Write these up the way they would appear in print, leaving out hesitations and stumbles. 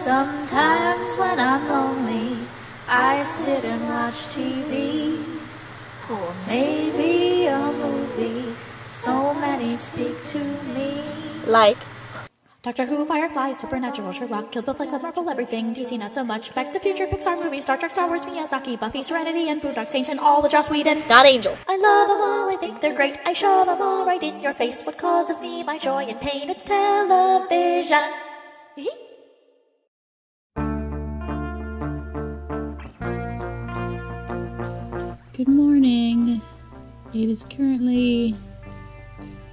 Sometimes when I'm lonely, I sit and watch TV, or maybe a movie. So many speak to me. Like Doctor Who, Firefly, Supernatural, Sherlock, Kill Bill, Flick Club, Marvel, everything, DC not so much, Back to the Future, Pixar movies, Star Trek, Star Wars, Miyazaki, Buffy, Serenity, and Boondock Saints, and all the Joss Whedon. not Angel. I love them all, I think they're great, I shove them all right in your face. What causes me my joy and pain? It's television. Good morning. It is currently...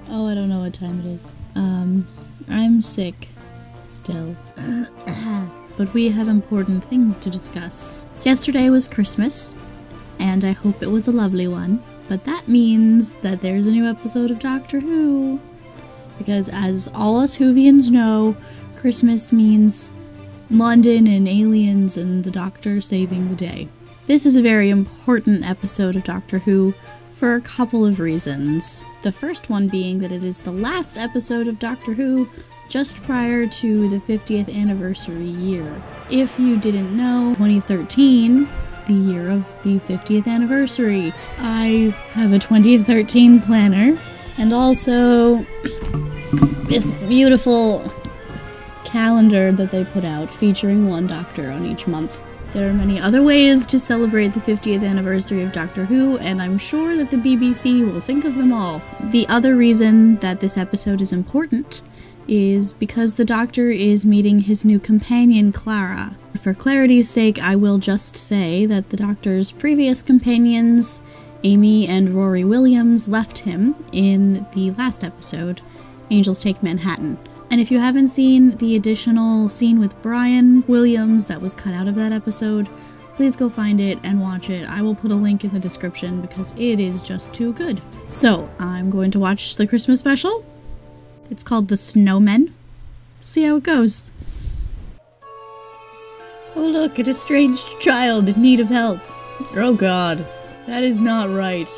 oh, I don't know what time it is. I'm sick. Still. But we have important things to discuss. Yesterday was Christmas, and I hope it was a lovely one. But that means that there's a new episode of Doctor Who. Because as all us Whovians know, Christmas means London and aliens and the Doctor saving the day. This is a very important episode of Doctor Who for a couple of reasons. The first one being that it is the last episode of Doctor Who just prior to the 50th anniversary year. If you didn't know, 2013, the year of the 50th anniversary. I have a 2013 planner, and also this beautiful calendar that they put out featuring one Doctor on each month. There are many other ways to celebrate the 50th anniversary of Doctor Who, and I'm sure that the BBC will think of them all. The other reason that this episode is important is because the Doctor is meeting his new companion, Clara. For clarity's sake, I will just say that the Doctor's previous companions, Amy and Rory Williams, left him in the last episode, Angels Take Manhattan. And if you haven't seen the additional scene with Brian Williams that was cut out of that episode, please go find it and watch it. I will put a link in the description because it is just too good. So, I'm going to watch the Christmas special. It's called The Snowmen. See how it goes. Oh look, an estranged child in need of help. Oh god, that is not right.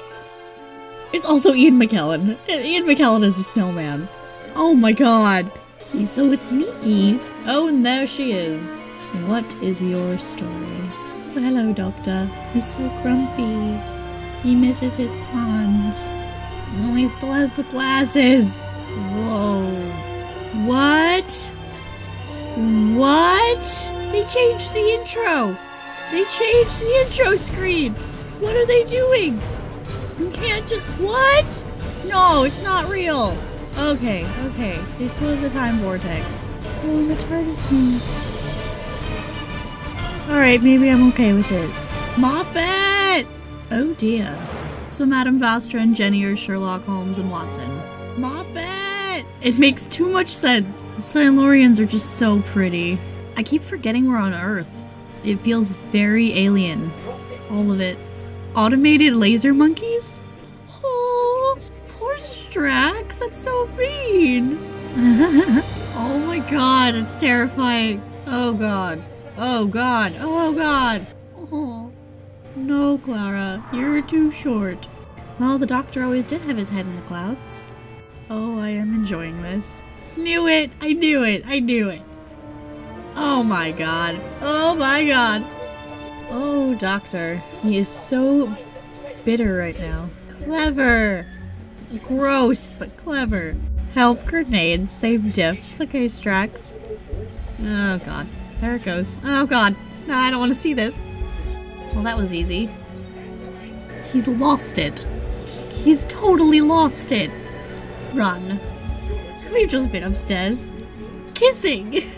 It's also Ian McKellen. Ian McKellen is a snowman. Oh my god. He's so sneaky. Oh, and there she is. What is your story? Oh, hello, Doctor. He's so grumpy. He misses his ponds. Oh, he still has the glasses. Whoa. What? What? They changed the intro. They changed the intro screen. What are they doing? You can't just... what? No, it's not real. Okay. They still have the time vortex. Oh, the TARDIS news. Alright, maybe I'm okay with it. Moffat! Oh dear. So Madame Vastra and Jenny are Sherlock Holmes and Watson. Moffat! It makes too much sense. The Silurians are just so pretty. I keep forgetting we're on Earth. It feels very alien. All of it. Automated laser monkeys? Oh, poor Strax, that's so mean. Oh my god, it's terrifying. Oh god. Oh god. Oh god. Oh. No, Clara, you're too short. Well, the Doctor always did have his head in the clouds. Oh, I am enjoying this. Knew it! I knew it! I knew it! Oh my god. Oh my god. Oh, Doctor. He is so bitter right now. Clever! Gross, but clever. Help, grenade, save diff. It's okay, Strax. Oh god. There it goes. Oh god. No, I don't want to see this. Well, that was easy. He's lost it. He's totally lost it. Run. We've just been upstairs. Kissing!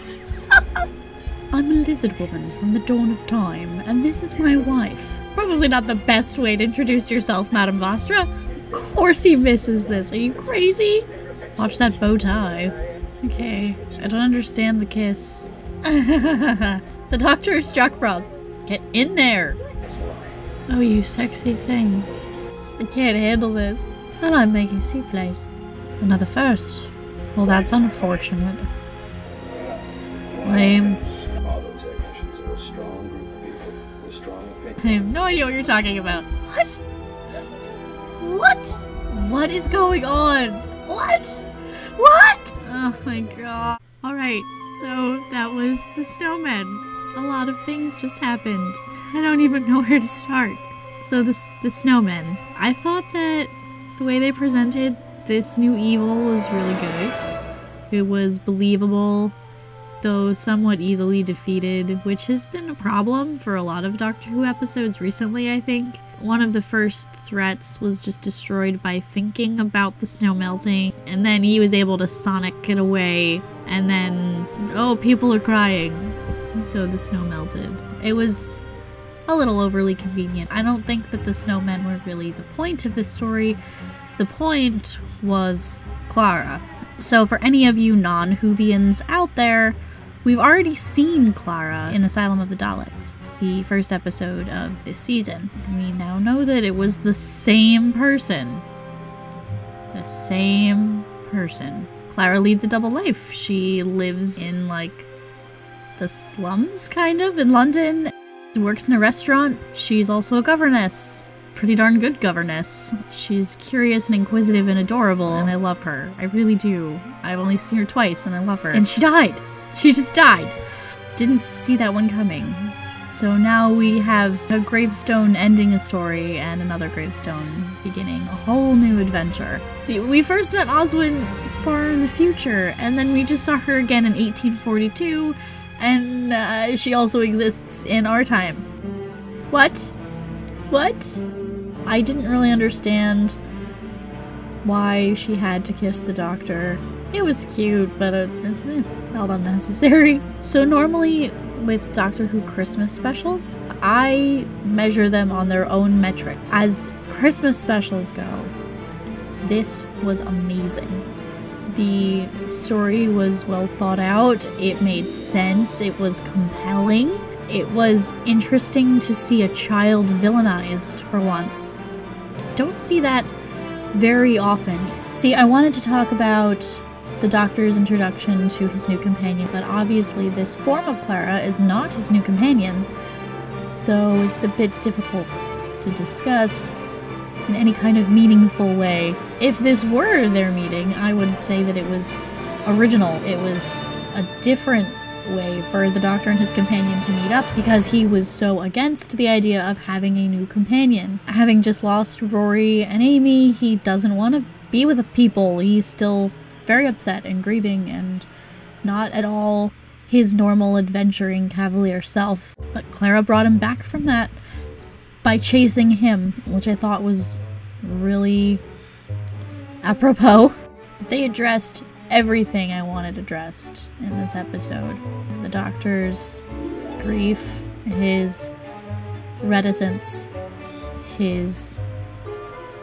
I'm a lizard woman from the dawn of time, and this is my wife. Probably not the best way to introduce yourself, Madame Vastra. Of course he misses this. Are you crazy? Watch that bow tie. Okay, I don't understand the kiss. The Doctor is Jack Frost. Get in there! Oh, you sexy thing. I can't handle this. And I'm making souffles. Another first. Well, that's unfortunate. Lame. I have no idea what you're talking about. What? What? What is going on? What? What? Oh my god. Alright, So that was the Snowmen. A lot of things just happened. I don't even know where to start. So the Snowmen. I thought that the way they presented this new evil was really good. It was believable, though somewhat easily defeated, which has been a problem for a lot of Doctor Who episodes recently, I think. One of the first threats was just destroyed by thinking about the snow melting, and then he was able to sonic it away, and then, oh, people are crying. So the snow melted. It was a little overly convenient. I don't think that the Snowmen were really the point of this story. The point was Clara. So for any of you non-Whovians out there, we've already seen Clara in Asylum of the Daleks, the first episode of this season. We now know that it was the same person. The same person. Clara leads a double life. She lives in, like, the slums, kind of, in London. She works in a restaurant. She's also a governess. Pretty darn good governess. She's curious and inquisitive and adorable, and I love her. I really do. I've only seen her twice, and I love her. And she died. She just died. Didn't see that one coming. So now we have a gravestone ending a story and another gravestone beginning a whole new adventure. See, we first met Oswin far in the future, and then we just saw her again in 1842, and she also exists in our time. What? What? I didn't really understand why she had to kiss the Doctor. It was cute, but it felt unnecessary. So normally with Doctor Who Christmas specials, I measure them on their own metric. As Christmas specials go, this was amazing. The story was well thought out, it made sense, it was compelling. It was interesting to see a child villainized for once. Don't see that very often. See, I wanted to talk about the Doctor's introduction to his new companion, but obviously this form of Clara is not his new companion, so it's a bit difficult to discuss in any kind of meaningful way. If this were their meeting, I would say that it was original. It was a different way for the Doctor and his companion to meet up because he was so against the idea of having a new companion. Having just lost Rory and Amy, he doesn't want to be with people. He's still very upset and grieving and not at all his normal adventuring cavalier self. But Clara brought him back from that by chasing him, which I thought was really apropos. They addressed everything I wanted addressed in this episode. The Doctor's grief, his reticence, his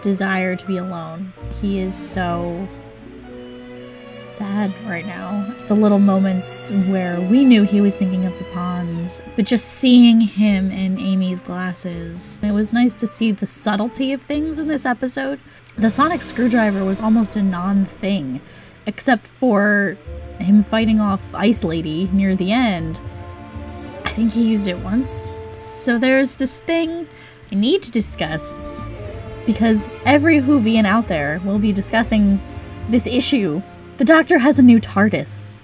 desire to be alone. He is so sad right now. It's the little moments where we knew he was thinking of the ponds, but just seeing him in Amy's glasses. It was nice to see the subtlety of things in this episode. The sonic screwdriver was almost a non-thing, except for him fighting off Ice Lady near the end. I think he used it once. So there's this thing I need to discuss, because every Whovian out there will be discussing this issue. The Doctor has a new TARDIS.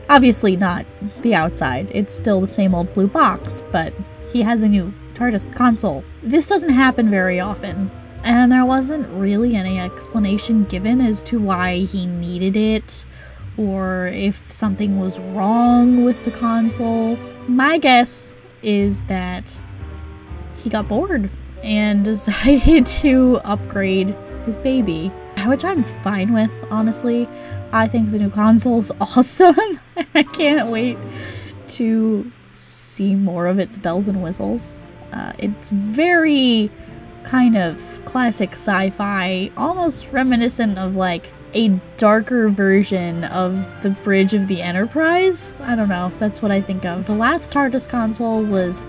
Obviously not the outside. It's still the same old blue box, but he has a new TARDIS console. This doesn't happen very often. And there wasn't really any explanation given as to why he needed it, or if something was wrong with the console. My guess is that he got bored and decided to upgrade his baby, which I'm fine with, honestly. I think the new console's awesome. I can't wait to see more of its bells and whistles. It's very kind of classic sci-fi, almost reminiscent of like a darker version of the Bridge of the Enterprise. I don't know, that's what I think of. The last TARDIS console was,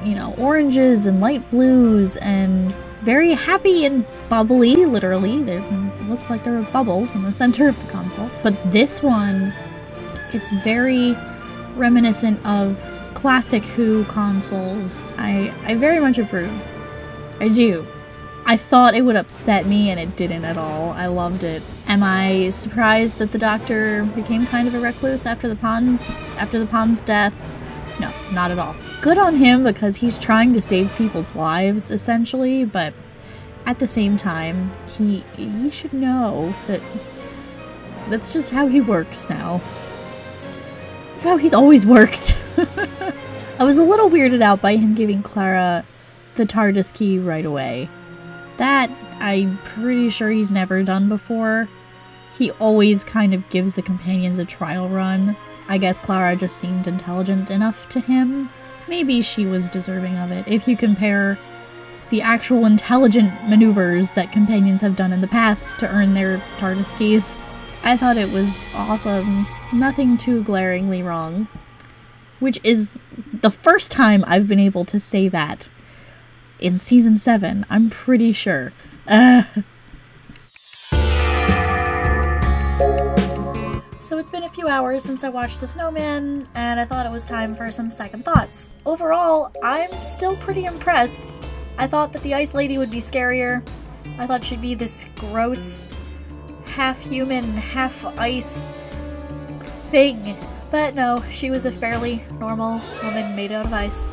you know, oranges and light blues and very happy and bubbly, literally. They looked like there were bubbles in the center of the console. But this one, it's very reminiscent of classic Who consoles. I very much approve. I do. I thought it would upset me, and it didn't at all. I loved it. Am I surprised that the Doctor became kind of a recluse after the Pond's death? No, not at all. Good on him, because he's trying to save people's lives, essentially, but at the same time, he should know that that's just how he works now. That's how he's always worked. I was a little weirded out by him giving Clara the TARDIS key right away. That, I'm pretty sure he's never done before. He always kind of gives the companions a trial run. I guess Clara just seemed intelligent enough to him. Maybe she was deserving of it, if you compare the actual intelligent maneuvers that companions have done in the past to earn their TARDIS keys. I thought it was awesome. Nothing too glaringly wrong. Which is the first time I've been able to say that in season 7, I'm pretty sure. So it's been a few hours since I watched The Snowman, and I thought it was time for some second thoughts. Overall, I'm still pretty impressed. I thought that the Ice Lady would be scarier. I thought she'd be this gross, half-human, half-ice thing. But no, she was a fairly normal woman made out of ice.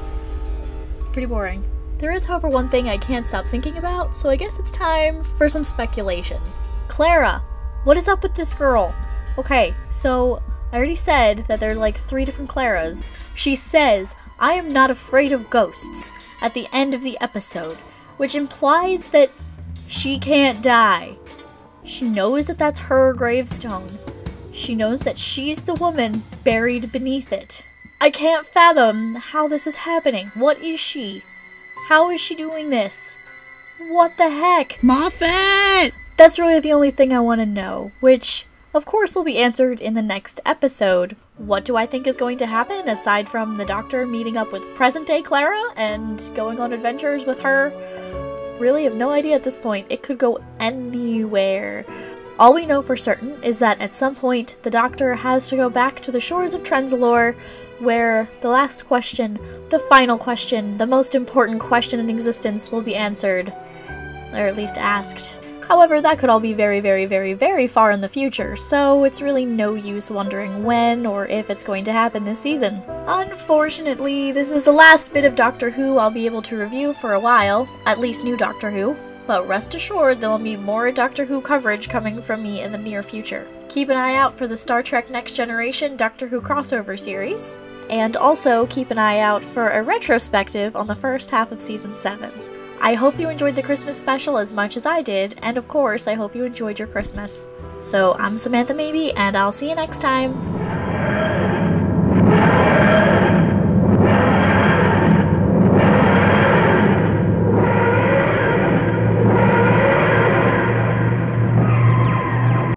Pretty boring. There is, however, one thing I can't stop thinking about, so I guess it's time for some speculation. Clara! What is up with this girl? Okay, so I already said that there are like 3 different Claras. She says, "I am not afraid of ghosts," at the end of the episode, which implies that she can't die. She knows that that's her gravestone. She knows that she's the woman buried beneath it. I can't fathom how this is happening. What is she? How is she doing this? What the heck? Moffat! That's really the only thing I want to know, which, of course, will be answered in the next episode. What do I think is going to happen, aside from the Doctor meeting up with present-day Clara and going on adventures with her? Really have no idea at this point. It could go anywhere. All we know for certain is that at some point, the Doctor has to go back to the shores of Trenzalore, where the last question, the final question, the most important question in existence will be answered, or at least asked. However, that could all be very, very, very, very far in the future, so it's really no use wondering when or if it's going to happen this season. Unfortunately, this is the last bit of Doctor Who I'll be able to review for a while, at least new Doctor Who. But rest assured, there will be more Doctor Who coverage coming from me in the near future. Keep an eye out for the Star Trek Next Generation Doctor Who crossover series, and also keep an eye out for a retrospective on the first half of Season 7. I hope you enjoyed the Christmas special as much as I did, and of course, I hope you enjoyed your Christmas. So, I'm Samantha Maybe, and I'll see you next time!